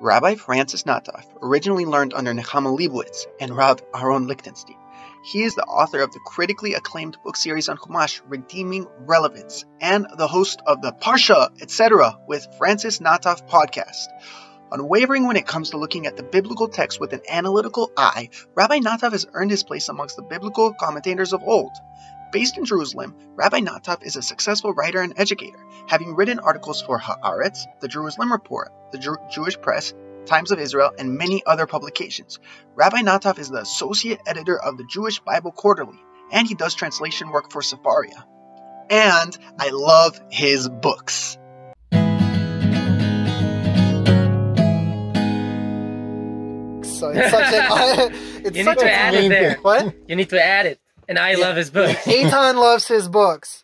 Rabbi Francis Nataf originally learned under Nechama Leibowitz and Rav Aharon Lichtenstein. He is the author of the critically acclaimed book series on Chumash, Redeeming Relevance, and the host of the Parsha, etc. with Francis Nataf podcast. Unwavering when it comes to looking at the biblical text with an analytical eye, Rabbi Nataf has earned his place amongst the biblical commentators of old. Based in Jerusalem, Rabbi Nataf is a successful writer and educator, having written articles for Haaretz, the Jerusalem Report, the Jewish Press, Times of Israel, and many other publications. Rabbi Nataf is the associate editor of the Jewish Bible Quarterly, and he does translation work for Sefaria. And I love his books. So it's such a... You need to add it there. What? You need to add it. And I love his books. Eitan loves his books.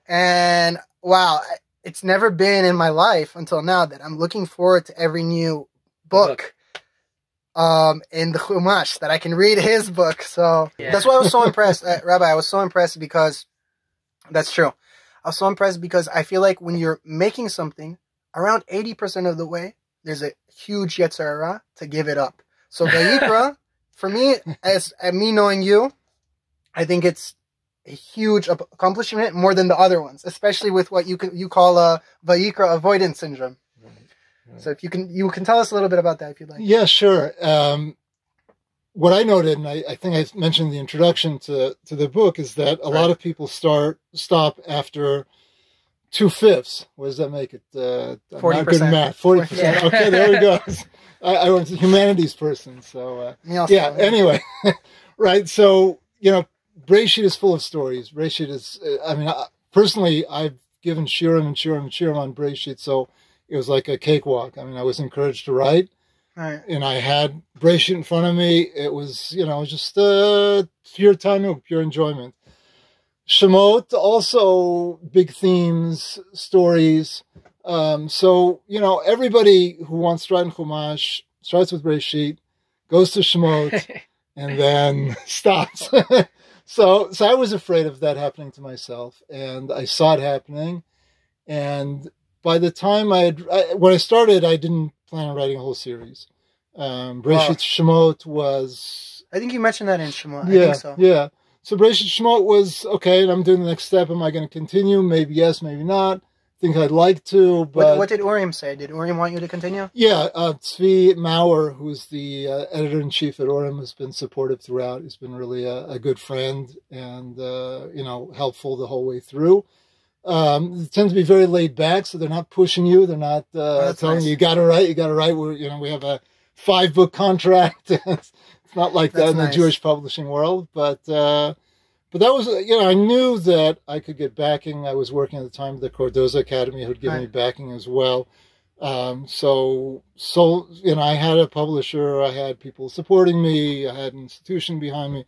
And wow, it's never been in my life until now that I'm looking forward to every new book in the Chumash, that I can read his book. So that's why I was so impressed. Rabbi, I was so impressed because that's true. I was so impressed because I feel like when you're making something, around 80% of the way, there's a huge Yetzer Hara to give it up. So Vayikra, for me, as me knowing you, I think it's a huge accomplishment, more than the other ones, especially with what you call a Vayikra-Avoidance Syndrome. Right. So if you can tell us a little bit about that if you'd like. Yeah, sure. What I noted, and I think I mentioned in the introduction to the book, is that a lot of people stop after 2/5. What does that make it? 40%. Not good at math. 40%. Okay, there we go. I was a humanities person, so yeah. Anyway, right. So Breshit is full of stories. Breshit is, personally, I've given shiurim on Breshit, so it was like a cakewalk. I was encouraged to write, and I had Breshit in front of me. It was, just pure time, pure enjoyment. Shemot, also big themes, stories. So, everybody who wants to write in Chumash starts with Breshit, goes to Shemot, and then stops. So I was afraid of that happening to myself, and I saw it happening. And by the time when I started, I didn't plan on writing a whole series. Breshit Shemot was... I think you mentioned that in Shemot. Yeah, I think so. Yeah. So Breshit Shemot was, okay, and I'm doing the next step. Am I going to continue? Maybe yes, maybe not. I think I'd like to, but... What did Urim say? Did Urim want you to continue? Yeah, Tzvi Maurer, who's the editor-in-chief at Urim, has been supportive throughout. He's been really a good friend and, helpful the whole way through. They tend to be very laid back, so they're not pushing you. They're not telling you, you got to write. We have a 5-book contract. It's not like that in the Jewish publishing world, but that was, I knew that I could get backing. I was working at the time at the Cardozo Academy, who'd given me backing as well. So I had a publisher, I had people supporting me, I had an institution behind me.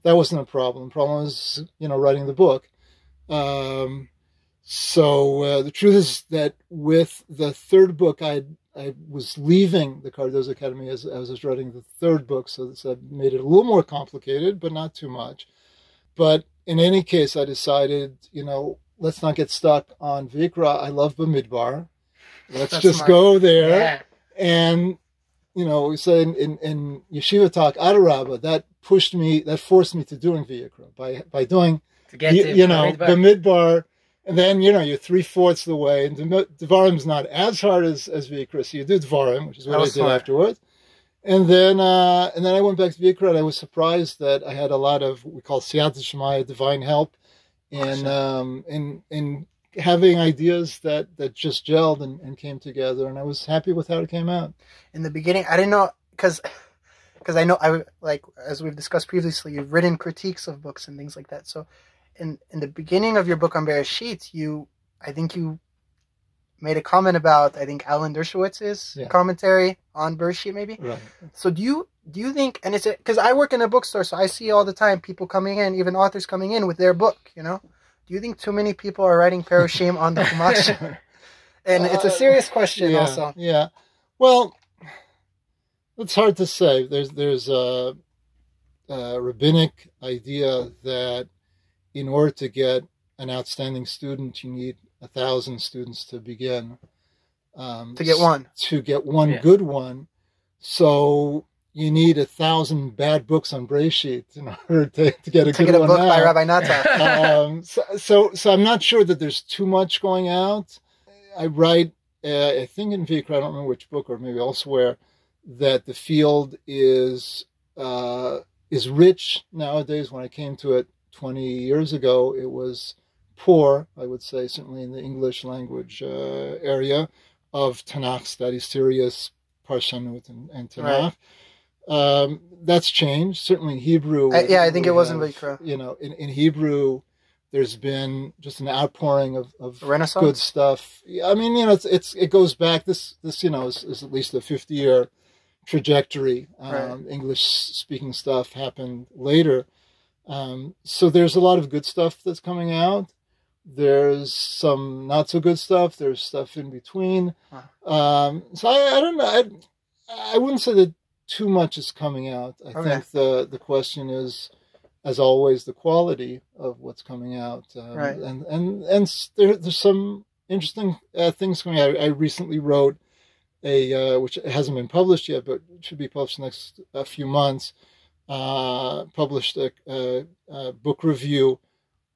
That wasn't a problem. The problem was, writing the book. So the truth is that with the third book, I was leaving the Cardozo Academy as I was writing the third book, so that made it a little more complicated, but not too much. But in any case, I decided, let's not get stuck on Vayikra. I love Bamidbar. Let's just go there. Yeah. And, we say in Yeshiva talk, Adarabba, that forced me to doing Vayikra by doing, Bamidbar. And then, you're 3/4 the way. And Devarim is not as hard as Vayikra. So you do Devarim, which is what I did afterwards. And then I went back to Vayikra, and I was surprised that I had a lot of what we call Siyata Shemaya, divine help, in having ideas that just gelled and came together. And I was happy with how it came out. In the beginning, I didn't know, because I know, as we've discussed previously, you've written critiques of books and things like that. So in the beginning of your book on Bereshit, I think you made a comment about, Alan Dershowitz's commentary on Bereshit, maybe. Right. So do you think, and it's because I work in a bookstore, so I see all the time people coming in, even authors coming in with their book. Do you think too many people are writing Perushim on the Chumash? And it's a serious question, also. Yeah. Well, it's hard to say. There's a rabbinic idea that in order to get an outstanding student, you need 1,000 students to begin. to get one. To get one good one. So you need 1,000 bad books on Breshit in order to get a good one. Book out. by Rabbi Nataf. So I'm not sure that there's too much going out. I write, I think in Vayikra, I don't remember which book or maybe elsewhere, that the field is rich nowadays. When I came to it 20 years ago, it was poor, I would say, certainly in the English language area of Tanakh studies, serious Parshanut and Tanakh. Right. That's changed. Certainly in Hebrew. I think it was in Vayikra. In Hebrew, there's been just an outpouring of Renaissance? Good stuff. I mean, it goes back. This is at least a 50-year trajectory. Right. English-speaking stuff happened later. So there's a lot of good stuff that's coming out. There's some not so good stuff. There's stuff in between. So I don't know. I wouldn't say that too much is coming out. I think the question is, as always, the quality of what's coming out. Right. And there's some interesting things coming out. I recently wrote which hasn't been published yet, but it should be published in the next few months. Published a book review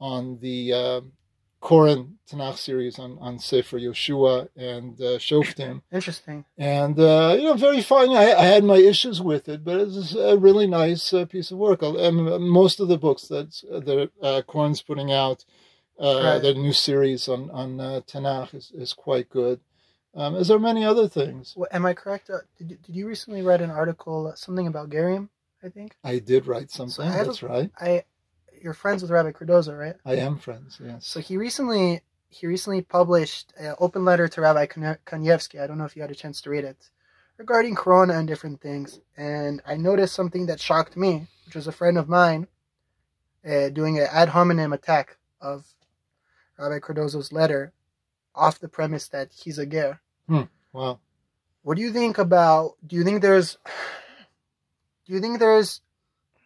on the Koren Tanakh series on Sefer Yoshua and Shoftim. Interesting. And, very fine. I had my issues with it, but it's a really nice piece of work. Most of the books that Koren's putting out, the new series on Tanakh is quite good. As are many other things. Well, am I correct? Did you recently write an article, something about Gerim, I think? I did write something, that's right. You're friends with Rabbi Cardozo, right? I am friends, yes. So he recently published an open letter to Rabbi Kanievsky. I don't know if you had a chance to read it, regarding Corona and different things. And I noticed something that shocked me, which was a friend of mine doing an ad hominem attack of Rabbi Cardozo's letter off the premise that he's a ger. Wow. What do you think about, do you think there's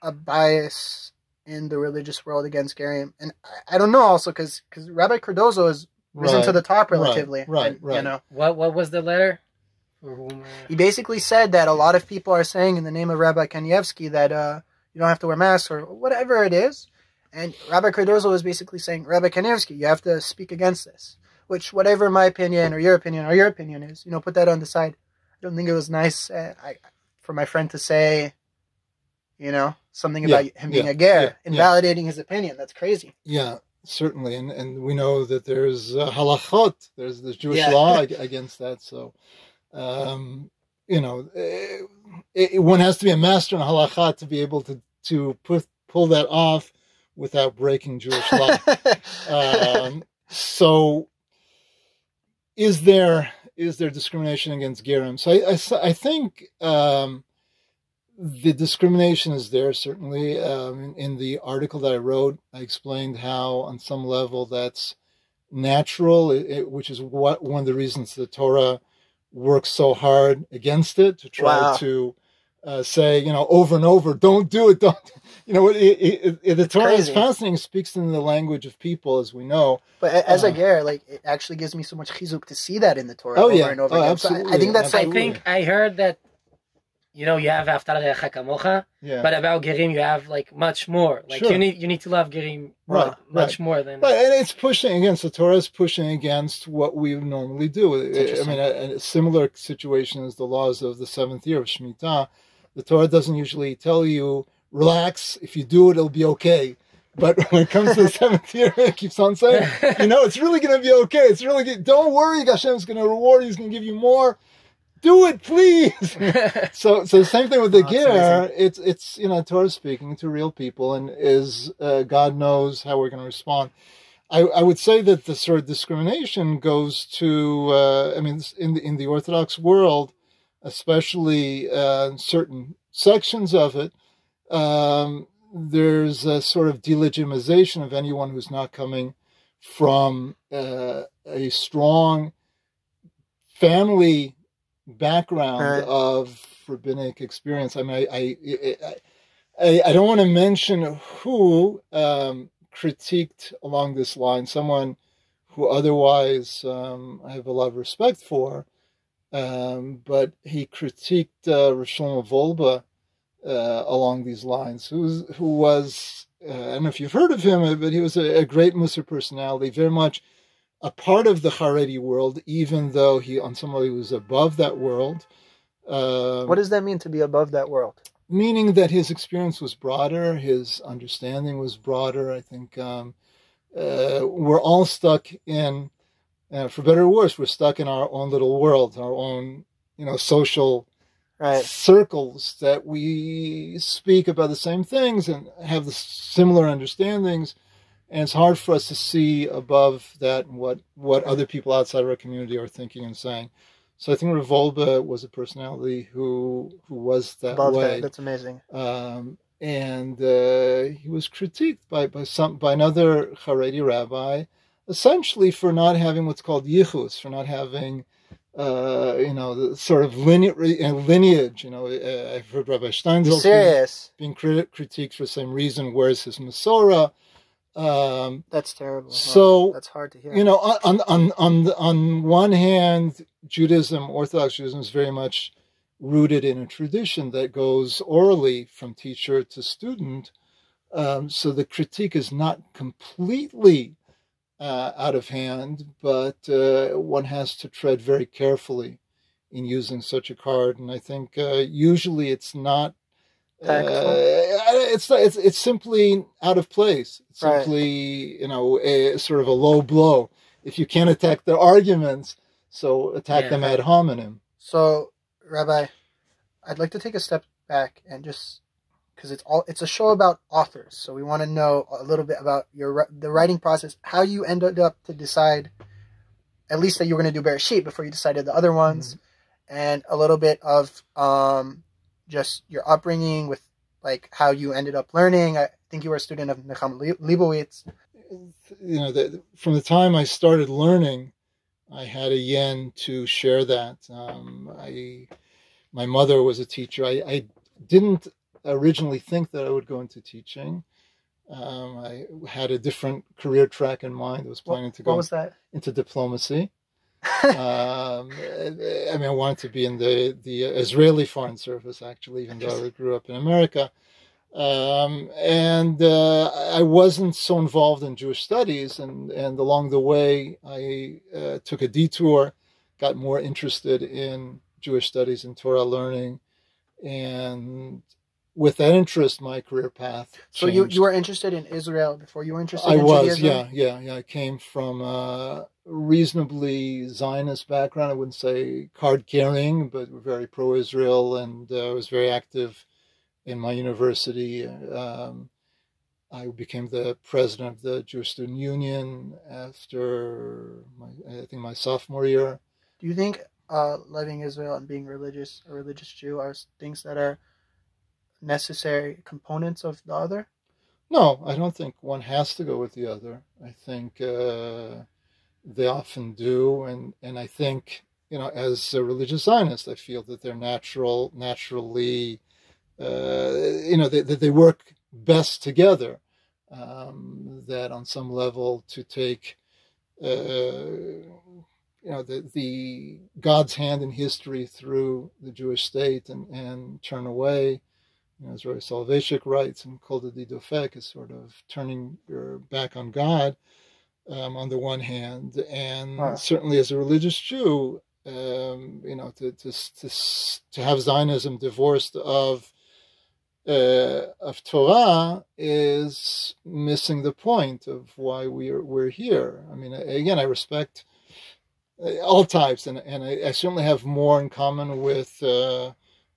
a bias in the religious world against Gerim? And I don't know also because Rabbi Cardozo has risen to the top relatively. Right. You know. What was the letter? He basically said that a lot of people are saying in the name of Rabbi Kanievsky that you don't have to wear masks or whatever it is. And Rabbi Cardozo was basically saying, Rabbi Kanievsky, you have to speak against this. Which, whatever my opinion or your opinion is, put that on the side. I don't think it was nice for my friend to say, something about him being a ger, invalidating his opinion. That's crazy. Yeah, certainly. And we know that there's halachot, there's the Jewish law against that. So, one has to be a master in halachot to be able to pull that off without breaking Jewish law. So, is there discrimination against Gerim? So I think the discrimination is there, certainly. In the article that I wrote, I explained how, on some level, that's natural, which is one of the reasons the Torah works so hard against it, to try to say, over and over, don't do it, don't. The Torah is fascinating, speaks in the language of people, as we know. But as a ger, it actually gives me so much chizuk to see that in the Torah over and over again. Absolutely. So I think that's I heard that, you have Haftarah Re'echa Kamocha, but about Gerim you have much more. You need to love Gerim much more than. But and it's pushing against, the Torah is pushing against what we normally do. A similar situation is the laws of the 7th year of Shemitah. The Torah doesn't usually tell you, relax, if you do it, it'll be okay. But when it comes to the 7th year, it keeps on saying, it's really going to be okay. It's really good. Don't worry, Hashem's going to reward you. He's going to give you more. Do it, please. So the same thing with the ger. It's Torah speaking to real people, and God knows how we're going to respond. I would say that the sort of discrimination goes to, in the Orthodox world, especially certain sections of it, there's a sort of delegitimization of anyone who's not coming from a strong family background of rabbinic experience. I don't want to mention who critiqued along this line, someone who otherwise I have a lot of respect for, but he critiqued Rosh Volba along these lines, who was I don't know if you've heard of him, but he was a great Musar personality, very much a part of the Haredi world, even though he on some level he was above that world. What does that mean to be above that world? Meaning that his experience was broader, his understanding was broader. I think we're all stuck in, for better or worse, we're stuck in our own little world, our own, social circles that we speak about the same things and have the similar understandings. And it's hard for us to see above that what other people outside of our community are thinking and saying. So I think Revolba was a personality who was that above way. That. That's amazing. And he was critiqued by another Haredi rabbi, essentially for not having what's called yichus, for not having the sort of lineage. I've heard Rabbi Steinzel being critiqued for the same reason. Where's his Masorah? That's terrible. So that's hard to hear. On one hand, Judaism, Orthodox Judaism, is very much rooted in a tradition that goes orally from teacher to student. So the critique is not completely out of hand, but one has to tread very carefully in using such a card. And I think usually it's not. It's simply out of place. It's simply, a sort of a low blow. If you can't attack their arguments, so attack them ad hominem. So, Rabbi, I'd like to take a step back and just, because it's a show about authors, so we want to know a little bit about the writing process, how you ended up to decide, at least that you were going to do Bereshit before you decided the other ones, and a little bit of just your upbringing with like how you ended up learning. I think you were a student of Nechama Leibowitz. From the time I started learning, I had a yen to share that. My mother was a teacher. I didn't originally think that I would go into teaching. I had a different career track in mind. I was planning to go into diplomacy. I wanted to be in the Israeli Foreign Service, actually, even though I grew up in America. And I wasn't so involved in Jewish studies, and along the way, I took a detour, got more interested in Jewish studies and Torah learning, and with that interest, my career path changed. So you were interested in Israel before you were interested in Judaism? I was, yeah. I came from a reasonably Zionist background. I wouldn't say card-carrying, but very pro-Israel, and I was very active in my university. I became the president of the Jewish Student Union after my sophomore year. Do you think loving Israel and being a religious Jew are things that are necessary components of the other? No, I don't think one has to go with the other. I think they often do, and I think, as a religious Zionist, I feel that they're naturally, that they work best together. That on some level to take, the God's hand in history through the Jewish state and turn away. As Rabbi Soloveitchik writes, and Kol Dadi Dofek is sort of turning your back on God on the one hand, and certainly as a religious Jew, to have Zionism divorced of Torah is missing the point of why we're here. I mean, again, I respect all types, and I certainly have more in common with.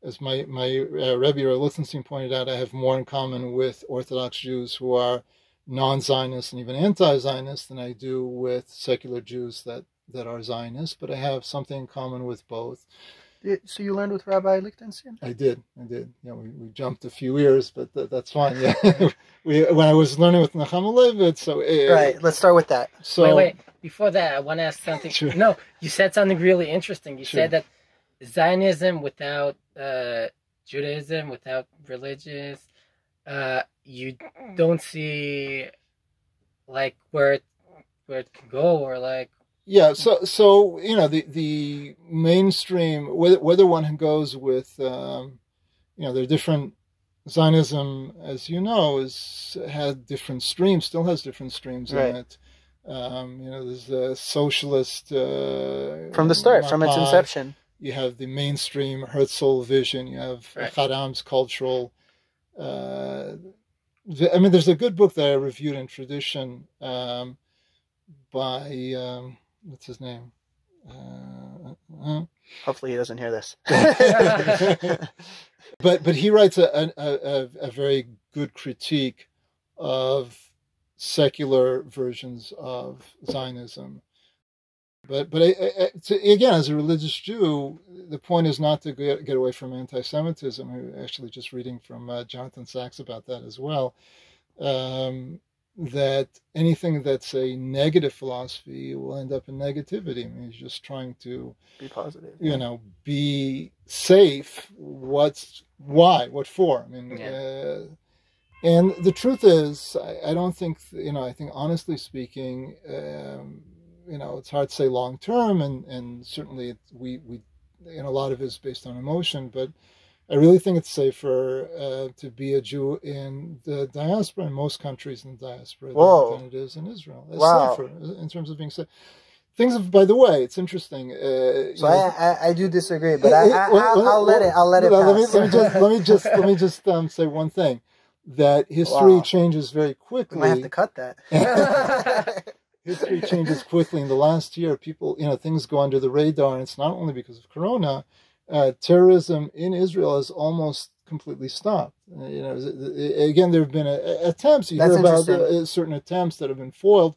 As my Rebbe Lichtenstein pointed out, I have more in common with Orthodox Jews who are non-Zionist and even anti-Zionist than I do with secular Jews that are Zionists, but I have something in common with both. So you learned with Rabbi Lichtenstein? I did. We jumped a few years, but that's fine. Yeah, when I was learning with Nechama Leibowitz. Right. Let's start with that. So wait. Before that, I want to ask something. Sure. No, you said something really interesting. You said that Zionism without Judaism, without religious, you don't see like where it can go, or like. Yeah, so you know, the mainstream, whether one goes with, you know, there are different, Zionism, as you know, had different streams, still has different streams in it. You know, there's a socialist from the start, from its inception. You have the mainstream Herzl vision. You have Charam's cultural. I mean, there's a good book that I reviewed in Tradition by what's his name? Hopefully, he doesn't hear this. But he writes a very good critique of secular versions of Zionism. But again, as a religious Jew, the point is not to get away from anti-Semitism. I'm actually just reading from Jonathan Sachs about that as well. That anything that's a negative philosophy will end up in negativity. I mean, he's just trying to be positive. You know, be safe. What for? I mean, and the truth is, I don't think, you know, I think honestly speaking, you know, it's hard to say long term, and certainly we you know, a lot of it is based on emotion, but I really think it's safer to be a Jew in the diaspora, in most countries in the diaspora, than it is in Israel. It's safer in terms of being safe. Things, by the way, it's interesting. So I do disagree, but I'll let it pass. Let me just say one thing. That history changes very quickly. We might have to cut that. History changes quickly. In the last year, people, you know, things go under the radar, and it's not only because of Corona. Terrorism in Israel has almost completely stopped. You know, again, there have been attempts. You hear about certain attempts that have been foiled,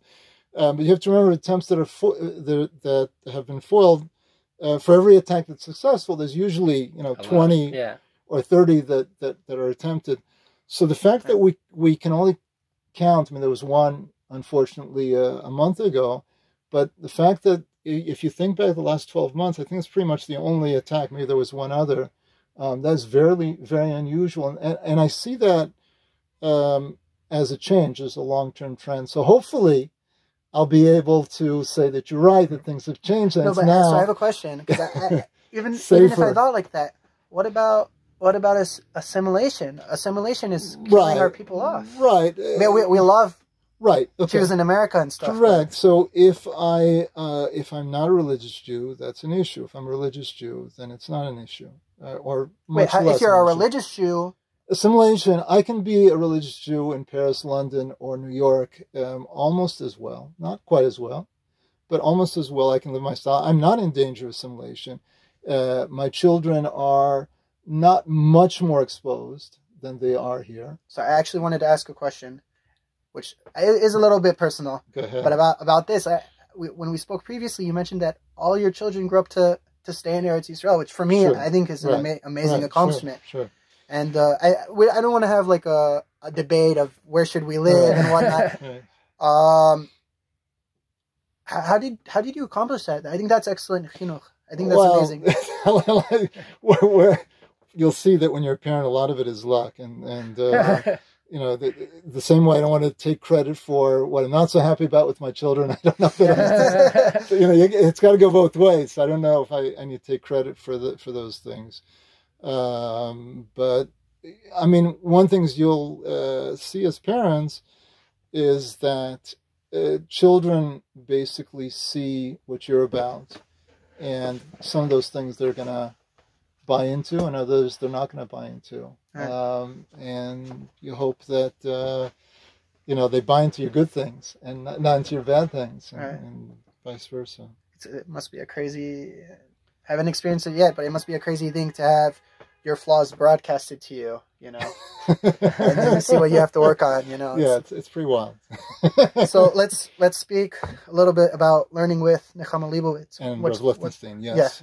but you have to remember attempts that have been foiled. For every attack that's successful, there's usually 20 or 30 that are attempted. So the fact that we can only count, I mean, there was one, unfortunately, a month ago, but the fact that if you think back the last 12 months, I think it's pretty much the only attack. Maybe there was one other. That's very, very unusual. And I see that as a change, as a long-term trend. So hopefully I'll be able to say that you're right, that things have changed. And so I have a question. Because even if I thought like that, what about assimilation? Assimilation is killing our people off. Right. We love Jews in America and stuff. Correct. So if I'm not a religious Jew, that's an issue. If I'm a religious Jew, then it's not an issue. Or much less if you're a religious Jew, assimilation, I can be a religious Jew in Paris, London, or New York almost as well. Not quite as well, but almost as well. I can live my style. I'm not in danger of assimilation. My children are not much more exposed than they are here. So I actually wanted to ask a question, which is a little bit personal. Go ahead. But about this, when we spoke previously, you mentioned that all your children grew up to stay in Eretz Yisrael, which for me, I think is an amazing accomplishment. Sure. And I don't want to have like a debate of where should we live and whatnot. How did you accomplish that? I think that's excellent chinuch. I think that's amazing. You'll see that when you're a parent, a lot of it is luck, and you know, the same way I don't want to take credit for what I'm not so happy about with my children. I don't know that you know, it's got to go both ways. I don't know if I need to take credit for those things. But I mean, one thing you'll see as parents is that children basically see what you're about, and some of those things they're gonna buy into, and others they're not going to buy into. And you hope that you know, they buy into your good things and not into your bad things, and vice versa. It must be a crazy. I haven't experienced it yet, but it must be a crazy thing to have your flaws broadcasted to you. You know, and then see what you have to work on. You know. It's pretty wild. So let's speak a little bit about learning with Nechama Leibowitz and Lichtenstein. Yes.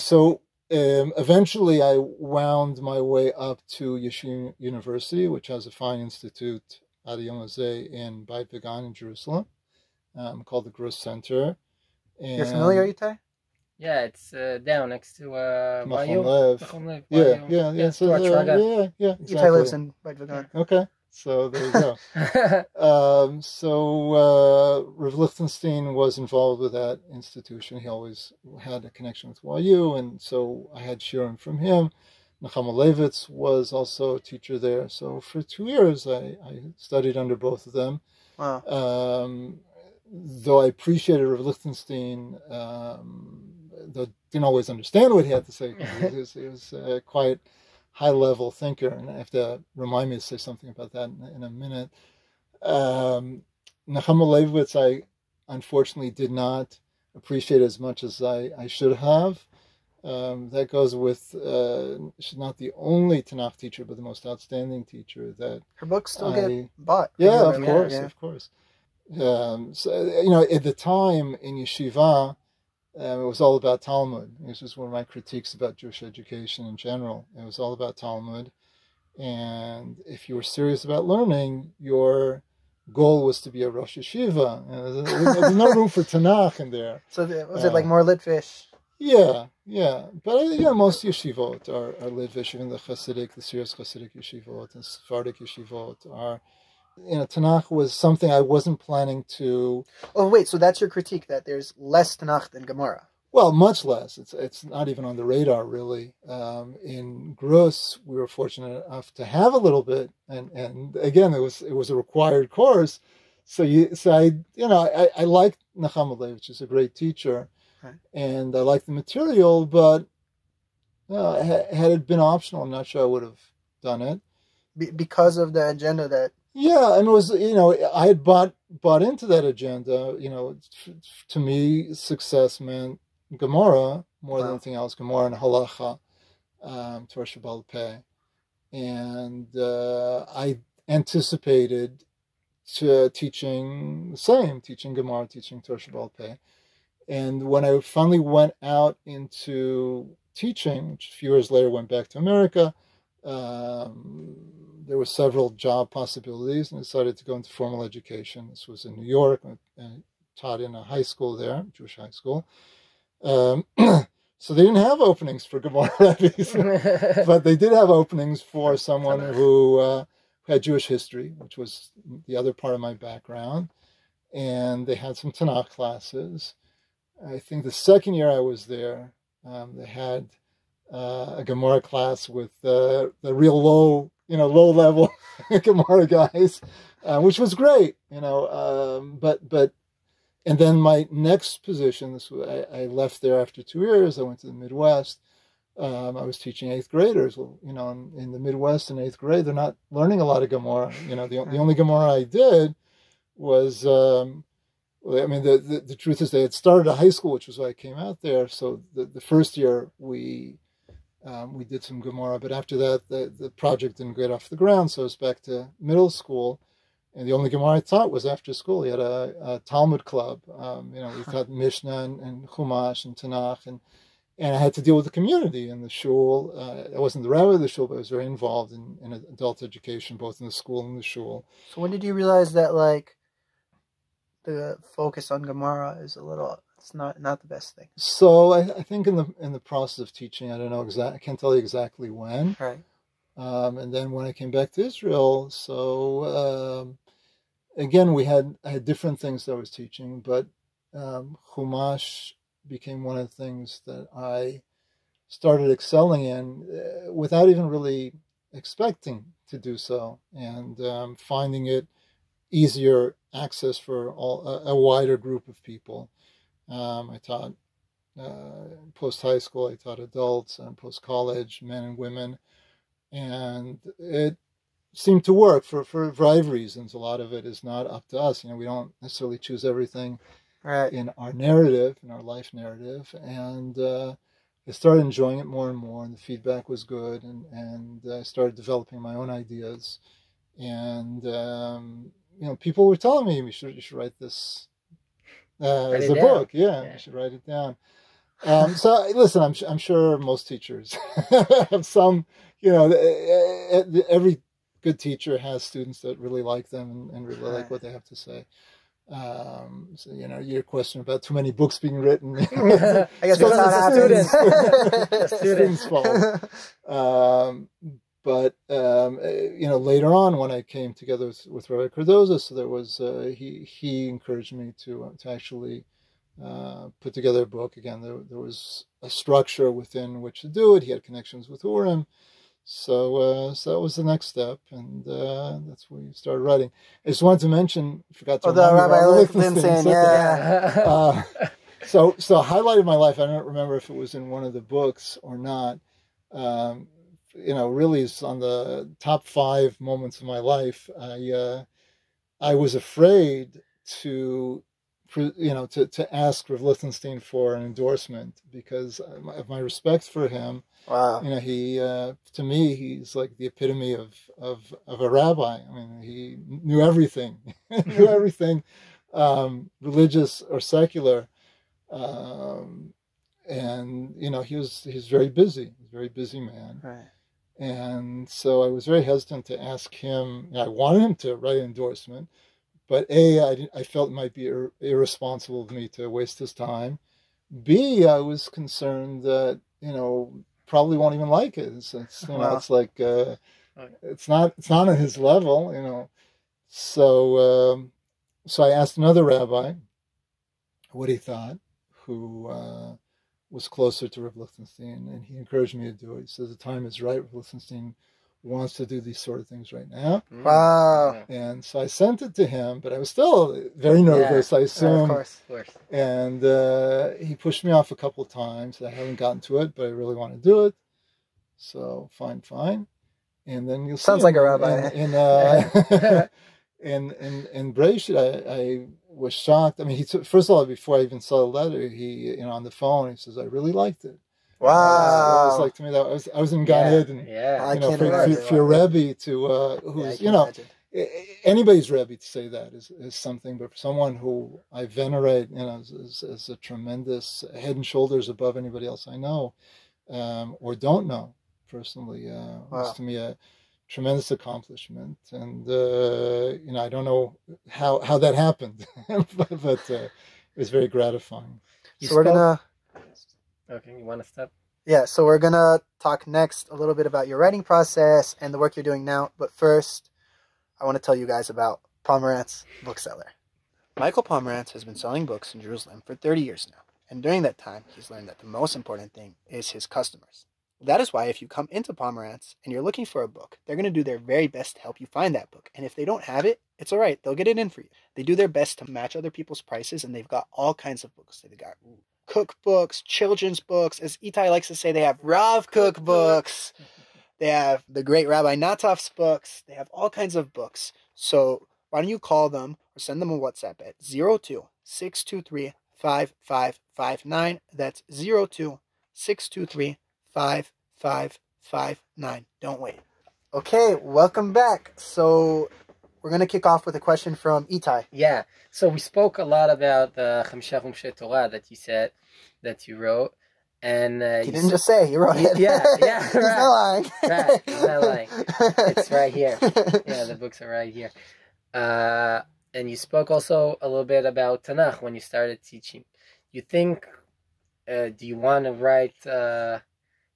So. Eventually, I wound my way up to Yeshiva University, which has a fine institute, Adi Yom Hazeh, in Beit Vegan in Jerusalem, called the Gross Center. And you're familiar, Itai? Yeah, it's down next to Machon Lev. Machon Lev. Yeah. Itai lives in Beit Vegan. Okay. So there you go. Rav Lichtenstein was involved with that institution. He always had a connection with YU, and so I had shiurim from him. Nechama Leibowitz was also a teacher there. So for 2 years, I studied under both of them. Wow. Though I appreciated Rav Lichtenstein, though didn't always understand what he had to say. He was quite high-level thinker, and I have to remind me to say something about that in a minute. Nechama Leibowitz, I unfortunately did not appreciate as much as I should have. That goes with, she's not the only Tanakh teacher, but the most outstanding teacher. That her books still get bought. Yeah, of course. So, at the time in yeshiva, it was all about Talmud. This was one of my critiques about Jewish education in general. It was all about Talmud. And if you were serious about learning, your goal was to be a Rosh Yeshiva. There's no room for Tanakh in there. So was it like more Litvish? Yeah. But most yeshivot are Litvish. Even the Hasidic, the serious Hasidic yeshivot and Sephardic yeshivot are... Tanakh was something I wasn't planning to... Oh, wait, so that's your critique, that there's less Tanakh than Gemara? Well, much less. It's not even on the radar, really. In Grus, we were fortunate enough to have a little bit, and again, it was a required course. So I liked Nechama Leibowitz, which is a great teacher, right. And I liked the material, but had it been optional, I'm not sure I would have done it. Because of the agenda that... Yeah, and it was, I had bought into that agenda. To me, success meant Gemara more than anything else. Gemara and Halacha, Torah Shebaal Peh. And I anticipated teaching the same, teaching Gemara, teaching Torah Shebaal Peh. And when I finally went out into teaching, which a few years later went back to America, there were several job possibilities, and I decided to go into formal education. This was in New York. I taught in a high school there, Jewish high school. So they didn't have openings for Gemara rabbis, but they did have openings for someone who had Jewish history, which was the other part of my background. And they had some Tanakh classes. I think the second year I was there, they had a Gemara class with the real low-level Gemara guys, which was great, but and then my next position, I left there after 2 years. I went to the Midwest. I was teaching 8th graders. Well, in the Midwest in 8th grade, they're not learning a lot of Gemara. The only Gemara I did was, the truth is they had started a high school, which was why I came out there. So the first year we did some Gemara, but after that, the project didn't get off the ground, so I was back to middle school, and the only Gemara I taught was after school. We had a Talmud club. We taught Mishnah and Chumash and Tanakh, and I had to deal with the community in the shul. I wasn't the rabbi of the shul, but I was very involved in adult education, both in the school and the shul. So when did you realize that, the focus on Gemara is it's not the best thing? So I think in the process of teaching, I don't know exactly, I can't tell you exactly when. Right. And then when I came back to Israel, so again I had different things that I was teaching, but Chumash became one of the things that I started excelling in without even really expecting to do so, and finding it easier access for a wider group of people. I taught post-high school, I taught adults, and post-college, men and women, and it seemed to work for a variety of reasons. A lot of it is not up to us. We don't necessarily choose everything in our narrative, in our life narrative, and I started enjoying it more and more, and the feedback was good, and I started developing my own ideas, and people were telling me, you should write this as a book. Yeah, you should write it down. So listen, I'm sure most teachers have some, every good teacher has students that really like them and really like what they have to say. So, your question about too many books being written. I guess that's not students' fault. But later on, when I came together with Rabbi Cardozo, so there was he encouraged me to actually put together a book. Again, there was a structure within which to do it. He had connections with Urim, so that was the next step, and that's where you started writing. I just wanted to mention, forgot to the Rabbi Lichtenstein, yeah. So highlight of my life. I don't remember if it was in one of the books or not. Really is on the top 5 moments of my life. I was afraid to ask Rav Lichtenstein for an endorsement because of my respect for him. Wow. He to me, he's like the epitome of a rabbi. I mean, he knew everything, knew everything, religious or secular. And he's very busy, very busy man. Right. And so I was very hesitant to ask him. I wanted him to write an endorsement, but I felt it might be irresponsible of me to waste his time. B, I was concerned that probably won't even like it. It's it's like it's not on his level. So I asked another rabbi what he thought, who was closer to Rav Lichtenstein, and he encouraged me to do it. He says the time is right. Rav Lichtenstein wants to do these sort of things right now. Wow. And so I sent it to him, but I was still very nervous, I assume. Of course. And he pushed me off a couple of times. I haven't gotten to it, but I really want to do it. So fine. And then you'll see. Sounds like a rabbi. In Breshit, I was shocked. I mean, first of all, before I even saw the letter, he, on the phone, he says, "I really liked it." Wow! It was like, to me, that I was in Gan Eden. For your Rebbe to who's anybody's Rebbe to say that is something, but for someone who I venerate, as a tremendous head and shoulders above anybody else I know, or don't know personally, was to me a tremendous accomplishment. And I don't know how that happened, but it was very gratifying. So we're gonna. Okay, you want to step? Yeah, so we're going to talk next a little bit about your writing process and the work you're doing now. But first, I want to tell you guys about Pomerantz Bookseller. Michael Pomerantz has been selling books in Jerusalem for 30 years now. And during that time, he's learned that the most important thing is his customers. That is why if you come into Pomerantz and you're looking for a book, they're going to do their very best to help you find that book. And if they don't have it, it's all right. They'll get it in for you. They do their best to match other people's prices, and they've got all kinds of books. They've got cookbooks, children's books. As Itai likes to say, they have Rav cookbooks. They have the great Rabbi Nataf's books. They have all kinds of books. So why don't you call them or send them a WhatsApp at 02-623-5559. That's 02-623-5559. Don't wait. Okay, welcome back. So we're going to kick off with a question from Itai. Yeah. So we spoke a lot about the Chamisha Chumshei Torah that you said, that you wrote. And he didn't just say, he wrote it. Yeah. He's not lying. Right, he's not lying. It's right here. Yeah, the books are right here. And you spoke also a little bit about Tanakh when you started teaching. You think, do you want to write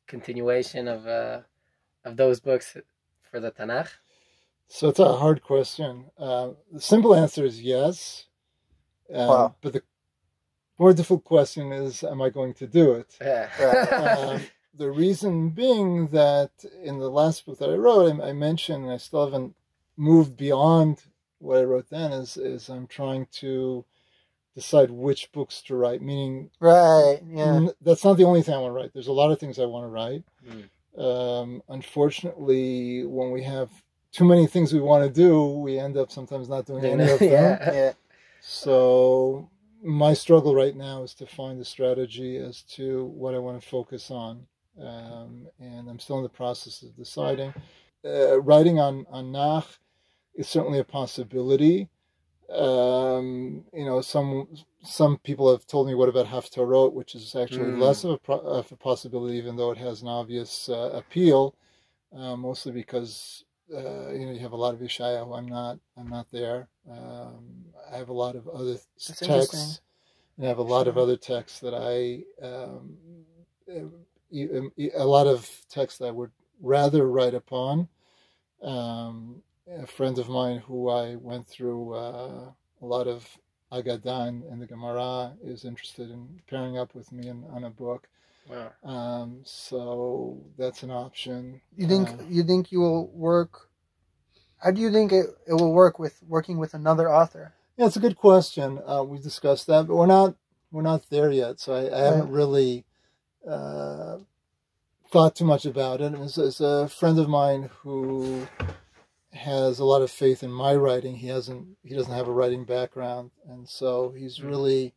continuation of those books for the Tanakh? So it's a hard question. The simple answer is yes. But the more difficult question is, am I going to do it? Yeah. The reason being that in the last book that I wrote, I mentioned, and I still haven't moved beyond what I wrote then, is I'm trying to decide which books to write, meaning... Right, yeah. That's not the only thing I want to write. There's a lot of things I want to write. Unfortunately, when we have too many things we want to do, we end up sometimes not doing any of them. Yeah. So my struggle right now is to find a strategy as to what I want to focus on. And I'm still in the process of deciding. Writing on Nach is certainly a possibility. Some people have told me, what about Haftarot, which is actually less of a possibility, even though it has an obvious appeal, mostly because you have a lot of Yeshayahu. I'm not there. I have a lot of other texts, and I have a lot of other texts that I would rather write upon. A friend of mine who I went through a lot of Agadah and the Gemara is interested in pairing up with me on a book. Wow. So that's an option. You think you will work? How do you think it will work with working with another author? Yeah, it's a good question. We discussed that, but we're not there yet. So I haven't really thought too much about it. It's a friend of mine who has a lot of faith in my writing. He doesn't have a writing background, and so he's really.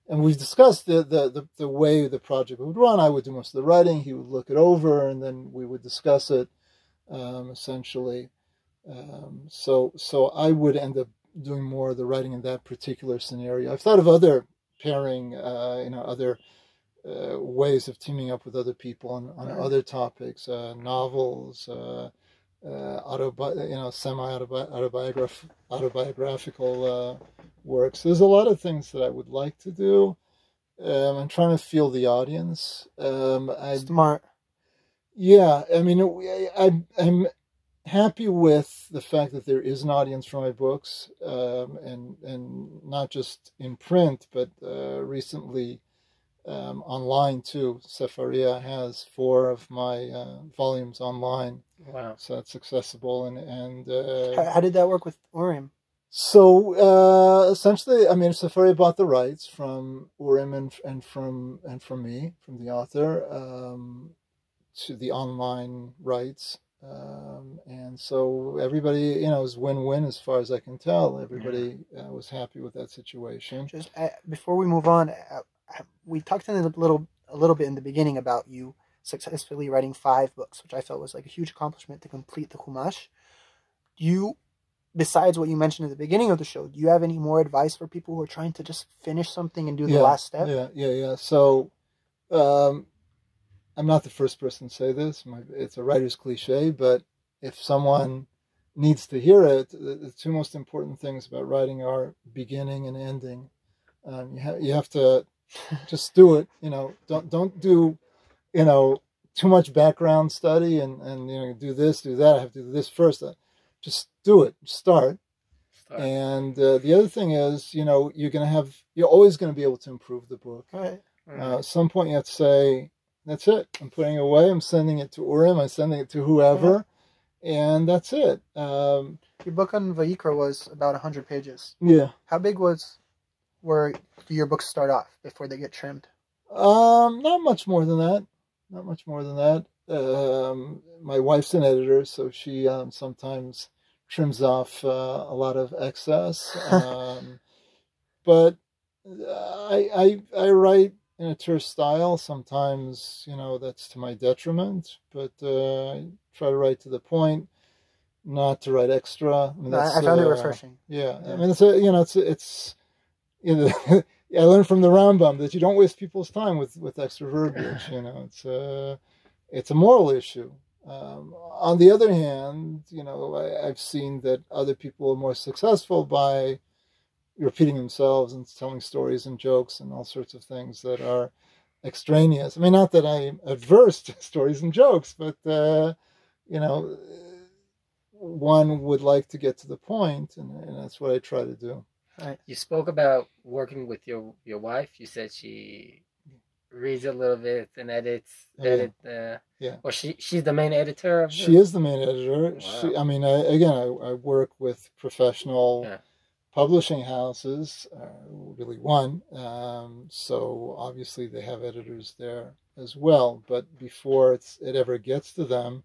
And we've discussed the way the project would run. I would do most of the writing. He would look it over, and then we would discuss it. Essentially, so I would end up doing more of the writing in that particular scenario. I've thought of other pairing, other ways of teaming up with other people on other topics, novels, semi-autobiographical works. There's a lot of things that I would like to do. I'm trying to feel the audience. Smart. Yeah, I mean, I'm happy with the fact that there is an audience for my books, and not just in print, but recently online too. Sefaria has 4 of my volumes online. Wow! So that's accessible, and how did that work with Urim? So essentially, I mean, Sefaria bought the rights from Urim and from me, from the author, to the online rights. And so everybody, it was win-win as far as I can tell. Everybody was happy with that situation. Just before we move on, we talked a little bit in the beginning about you successfully writing 5 books, which I felt was like a huge accomplishment to complete the Chumash. Besides what you mentioned at the beginning of the show, do you have any more advice for people who are trying to just finish something and do the last step? Yeah. So I'm not the first person to say this. It's a writer's cliche, but if someone needs to hear it, the 2 most important things about writing are beginning and ending. You have to just do it. Don't do too much background study and do this, do that. I have to do this first. Just do it. Start. And the other thing is, you're always going to be able to improve the book. Right. At some point, you have to say, that's it. I'm putting it away. I'm sending it to Urim. I'm sending it to whoever. And that's it. Your book on Vayikra was about 100 pages. Yeah. How big where do your books start off before they get trimmed? Not much more than that. Not much more than that. My wife's an editor, so she sometimes trims off a lot of excess. But I write in a terse style. Sometimes, that's to my detriment, but I try to write to the point, not to write extra. I found it refreshing. Yeah. I mean, it's I learned from the Rambam that you don't waste people's time with extra verbiage. It's a moral issue. On the other hand, I've seen that other people are more successful by repeating themselves and telling stories and jokes and all sorts of things that are extraneous. I mean, not that I'm adverse to stories and jokes, but one would like to get to the point, and that's what I try to do. Right. You spoke about working with your wife. You said she reads a little bit and edits. Or she's the main editor of it? She is the main editor. Wow. I work with professional publishing houses, really one. So obviously they have editors there as well. But before it ever gets to them,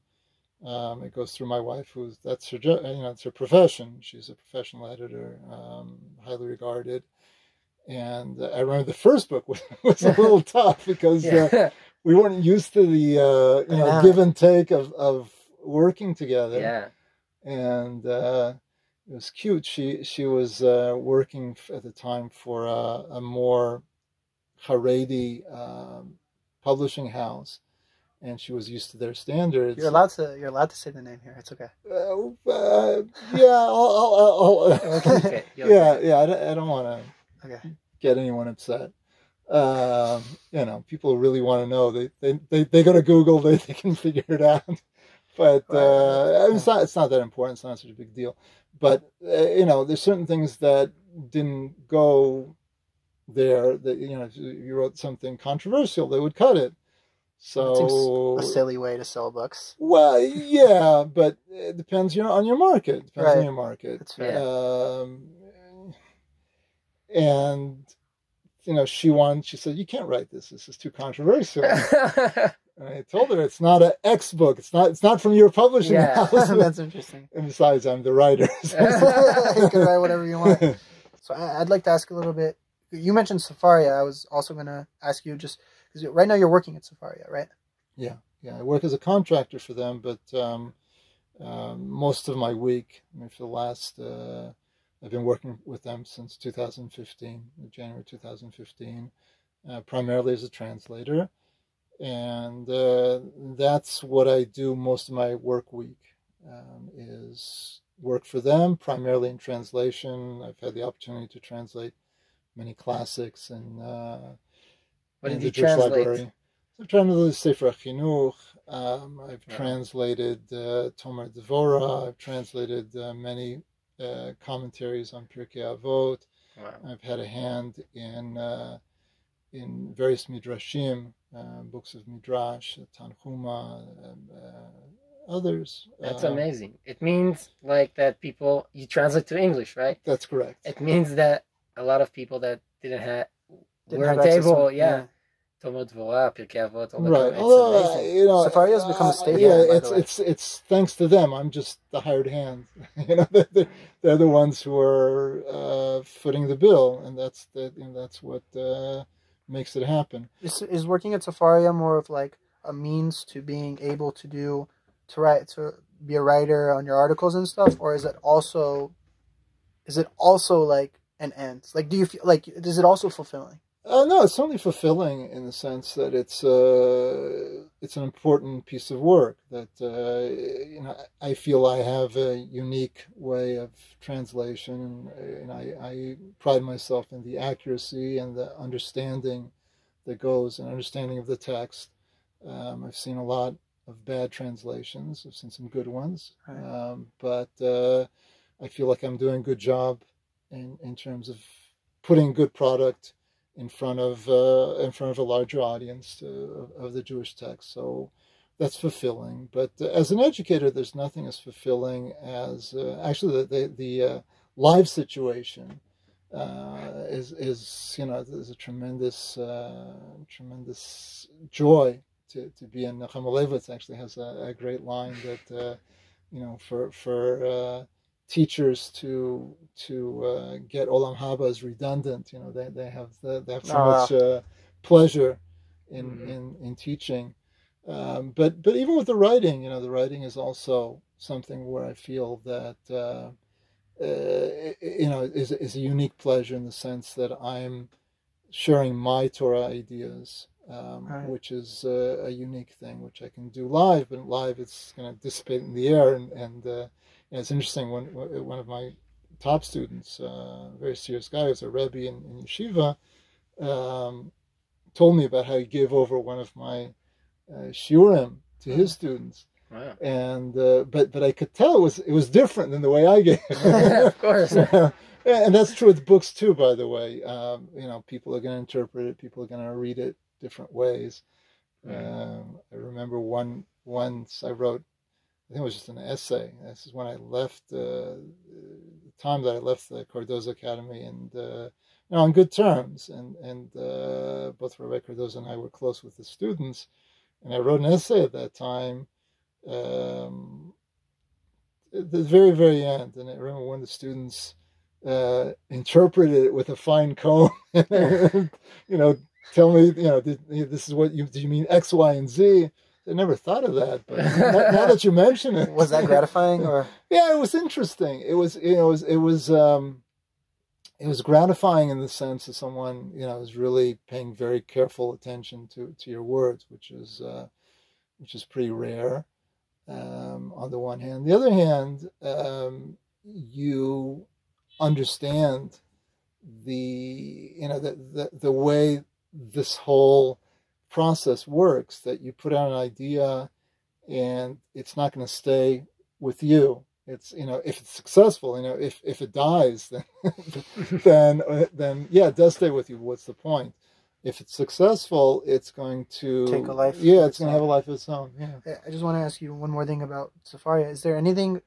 it goes through my wife, that's her, it's her profession. She's a professional editor, highly regarded. And I remember the first book was a little tough because we weren't used to the give and take of working together. Yeah. And it was cute. She was working at the time for a more Haredi publishing house. And she was used to their standards. You're allowed to say the name here. It's okay. I don't want to get anyone upset. People really want to know. They go to Google. They can figure it out But I mean, it's not that important. It's not such a big deal. But there's certain things that didn't go there. That if you wrote something controversial, they would cut it. So a silly way to sell books. Well, yeah, but it depends, on your market. It depends on your market. That's right. And she said, you can't write this. This is too controversial. I told her it's not an X book. It's not from your publishing house. That's interesting. And besides, I'm the writer. So. You can write whatever you want. So I'd like to ask a little bit. You mentioned Sefaria. I was also going to ask you just because right now you're working at Sefaria, right? Yeah. I work as a contractor for them, but most of my week, for the last, I've been working with them since 2015, January 2015, primarily as a translator. And that's what I do most of my work week, is work for them, primarily in translation. I've had the opportunity to translate many classics and what did you translate? Library. I've translated Sefaria. I've translated Tomer Devorah. I've translated many commentaries on Pirkei Avot. Wow. I've had a hand in various midrashim, books of midrash, Tanchuma, others. That's amazing. It means like that you translate to English, right? That's correct. It means that a lot of people that weren't able, Tomer Devorah, Pirkei Avot, all right. Although Sefaria has become a staple. Yeah, it's thanks to them. I'm just the hired hand. They're the ones who are footing the bill, and that's what makes it happen. Is working at Sefaria more of like a means to being able to be a writer on your articles and stuff, or is it also like an end? Like, do you feel like, is it also fulfilling? No, it's certainly fulfilling in the sense that it's an important piece of work that I feel I have a unique way of translation, and I pride myself in the accuracy and the understanding that goes, and understanding of the text. I've seen a lot of bad translations. I've seen some good ones, but I feel like I'm doing a good job in terms of putting good product in front of a larger audience of the Jewish text. So that's fulfilling. But as an educator, there's nothing as fulfilling as actually the live situation is there's a tremendous joy to be in. Nechama Leibowitz actually has a great line that for teachers to get Olam Haba is redundant. They have so much pleasure in teaching. But even with the writing, the writing is also something where I feel that is a unique pleasure in the sense that I'm sharing my Torah ideas, which is a unique thing, which I can do live. But live, it's going to dissipate in the air, and it's interesting. One of my top students, a very serious guy, who's a Rebbe in yeshiva, told me about how he gave over one of my shiurim to his students. Wow. And but I could tell it was different than the way I gave it. Of course. And that's true with books too, by the way. People are going to interpret it. People are going to read it different ways. I remember once I wrote, I think it was just an essay. This is when I left the time that I left the Cardozo Academy, and on good terms. And both Rabbi Cardozo and I were close with the students. And I wrote an essay at that time, at the very, very end. And I remember one of the students interpreted it with a fine comb. Tell me, this is what do you mean X, Y, and Z? I never thought of that, but now that you mention it, was that gratifying? Or yeah, it was interesting. It was gratifying in the sense that someone is really paying very careful attention to your words, which is pretty rare. On the one hand, the other hand, you understand the way this whole process works, that you put out an idea and it's not going to stay with you. It's, if it's successful, if it dies, then yeah, it does stay with you. What's the point? If it's successful, it's going to take a life. Yeah, it's going to have a life of its own. Yeah. I just want to ask you one more thing about Sefaria. Is there anything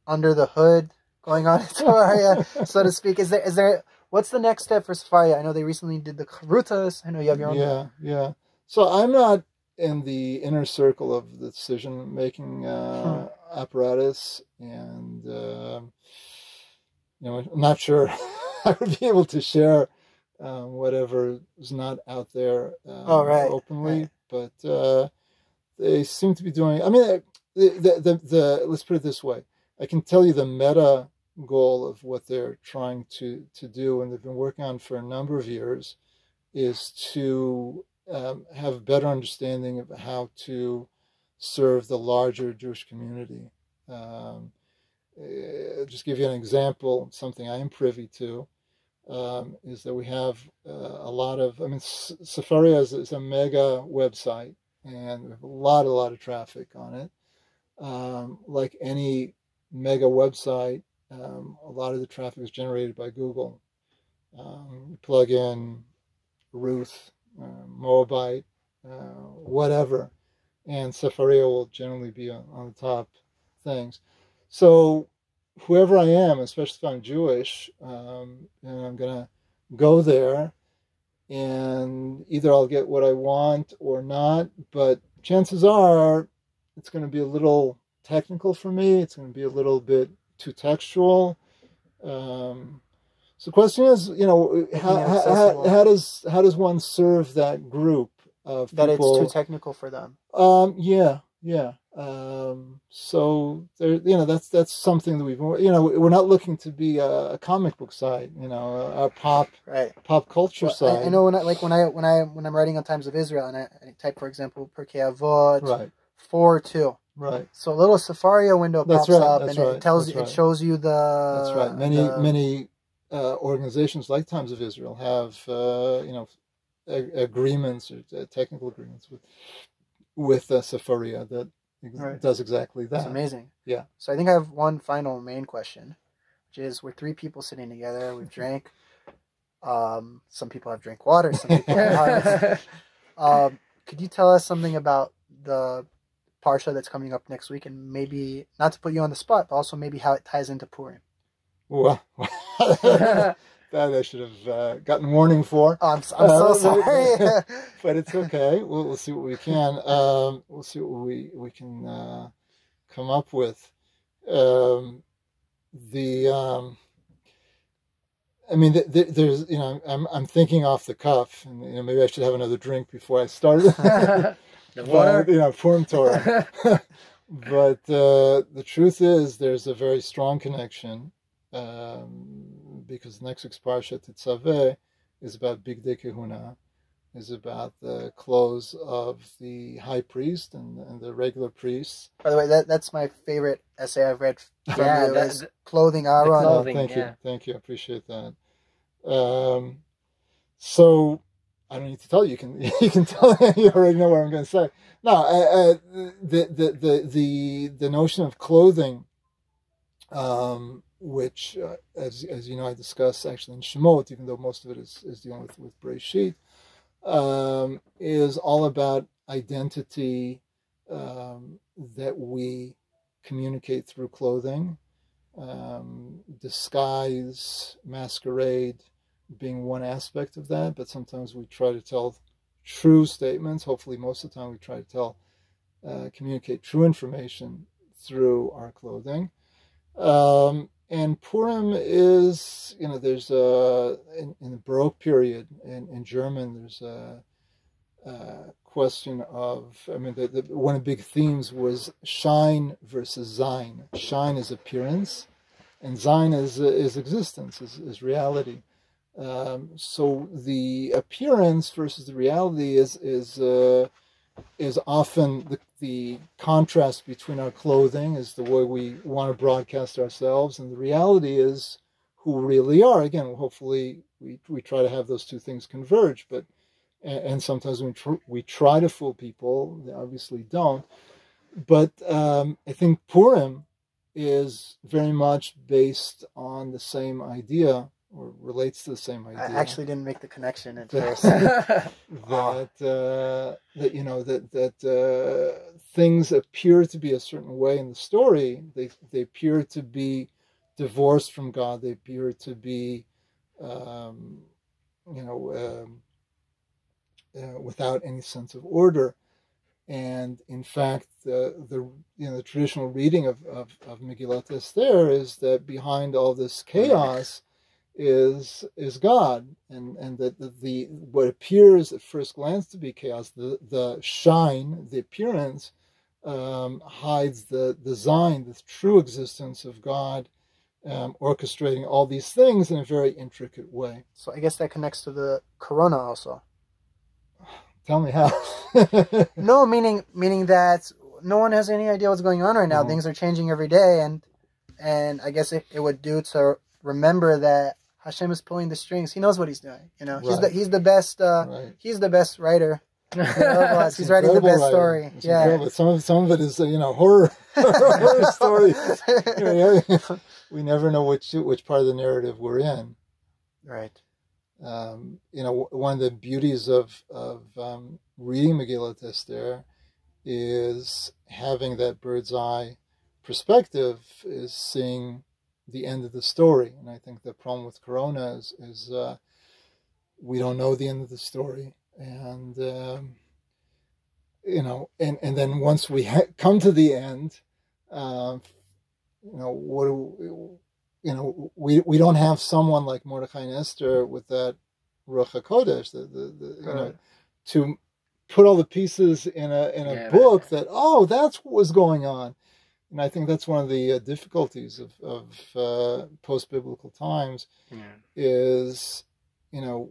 under the hood going on in Sefaria, so to speak? Is there? What's the next step for Sefaria? I know they recently did the Charutas. I know you have your own. Yeah. So I'm not in the inner circle of the decision-making apparatus, and I'm not sure I would be able to share whatever is not out there openly. Right. But they seem to be doing. I mean, let's put it this way: I can tell you the meta goal of what they're trying to do, and they've been working on for a number of years, is to have a better understanding of how to serve the larger Jewish community. Just give you an example, something I am privy to, is that we have a lot of, Sefaria is a mega website, and we have a lot of traffic on it. Like any mega website, a lot of the traffic is generated by Google. Plug in Ruth, Moabite, whatever, and Sefaria will generally be on the top things. So whoever I am, especially if I'm Jewish, and I'm going to go there, and either I'll get what I want or not, but chances are it's going to be a little technical for me. It's going to be a little bit too textual. So the question is, how does one serve that group of people? That it's too technical for them. Yeah. So there, that's something that we're not looking to be a comic book site, a pop culture site. I know when I'm writing on Times of Israel, and I type, for example, Vayikra-Avoidance 4:2. Right. So a little Sefaria window pops up, and it tells you, it shows you the. That's right. Many organizations like Times of Israel have agreements or technical agreements with Sefaria that does exactly that. That's amazing. Yeah. So I think I have one final main question, which is: we're three people sitting together. We've drank. Some people have drank water. Some people have could you tell us something about the Parsha that's coming up next week, and maybe, not to put you on the spot, but also maybe how it ties into Purim? Well, that I should have gotten warning for. Oh, I'm so sorry. But it's okay. We'll see what we can. We'll see what we can come up with. There's I'm thinking off the cuff, and maybe I should have another drink before I start. The water, Purim Torah. But the truth is, there's a very strong connection, because next week's Parsha Tetzaveh is about Bigdei Kehuna, is about the clothes of the high priest and the regular priests. By the way, that's my favorite essay I've read from you, is clothing Aharon. Clothing, Thank you, I appreciate that. So I don't need to tell you. You can tell. You already know what I'm going to say. No, the notion of clothing, which as you know, I discuss actually in Shemot, even though most of it is dealing with Breshit, is all about identity that we communicate through clothing, disguise, masquerade being one aspect of that, but sometimes we try to tell true statements. Hopefully most of the time we try to communicate true information through our clothing. And Purim is, there's in the Baroque period in German, there's a question of, one of the big themes was Shine versus Sein. Shine is appearance, and Sein is existence, is reality. So the appearance versus the reality is often the contrast between our clothing, is the way we want to broadcast ourselves, and the reality is who we really are. Again, hopefully we try to have those two things converge, but and sometimes we try to fool people, they obviously don't. But I think Purim is very much based on the same idea, or relates to the same idea. I actually didn't make the connection at first. that things appear to be a certain way in the story. They appear to be divorced from God. They appear to be, without any sense of order. And in fact, the traditional reading of Megillat Esther is that behind all this chaos is God, and that the what appears at first glance to be chaos, the shine, the appearance, hides the design, the true existence of God, orchestrating all these things in a very intricate way. So I guess that connects to the Corona also. Tell me how. No, meaning that no one has any idea what's going on right now. Mm-hmm. Things are changing every day, and I guess it would do to remember that Hashem is pulling the strings. He knows what he's doing. Right. He's the best. Right. He's the best writer. He's writing the best story. Yeah. Some of it is horror stories. We never know which part of the narrative we're in. Right. One of the beauties of reading Megillat Esther is having that bird's eye perspective, is seeing the end of the story. And I think the problem with Corona is we don't know the end of the story, and and then once we come to the end, what do we don't have someone like Mordechai and Esther with that Ruach HaKodesh, to put all the pieces in a book that, that's what was going on. And I think that's one of the difficulties of post-biblical times, is, I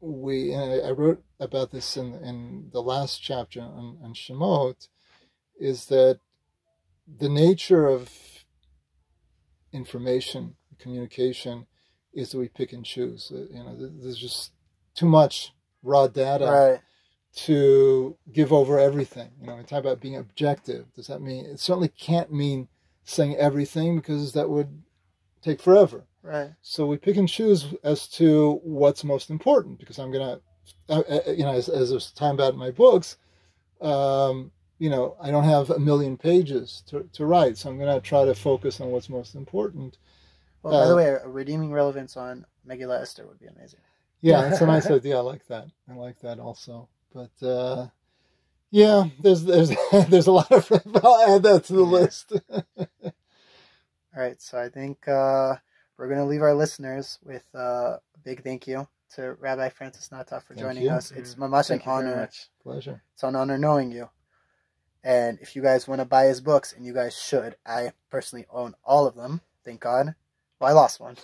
wrote about this in the last chapter on Shemot, is that the nature of information, communication, is that we pick and choose. There's just too much raw data to give over everything. We talk about being objective. Does that mean? It certainly can't mean saying everything, because that would take forever. Right. So we pick and choose as to what's most important, because I'm gonna, as there's time about in my books, I don't have 1 million pages to write, so I'm going to try to focus on what's most important. Well, by the way, a redeeming relevance on Megillat Esther would be amazing. Yeah, it's a nice idea. I like that. I like that also. But there's a lot of. I'll add that to the list. All right, so I think we're going to leave our listeners with a big thank you to Rabbi Francis Nataf for joining us. It's mamash an honor. Pleasure. It's an honor knowing you. And if you guys want to buy his books, and you guys should, I personally own all of them. Thank God. Well, I lost one.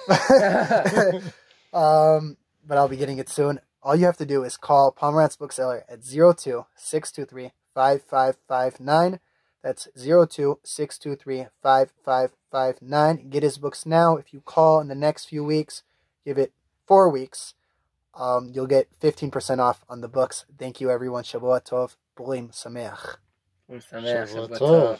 But I'll be getting it soon. All you have to do is call Pomerantz Bookseller at 02-623-5559. That's 02-623-5559. Get his books now. If you call in the next few weeks, give it 4 weeks, you'll get 15% off on the books. Thank you, everyone. Shavua Tov. Purim Sameach. Purim Sameach.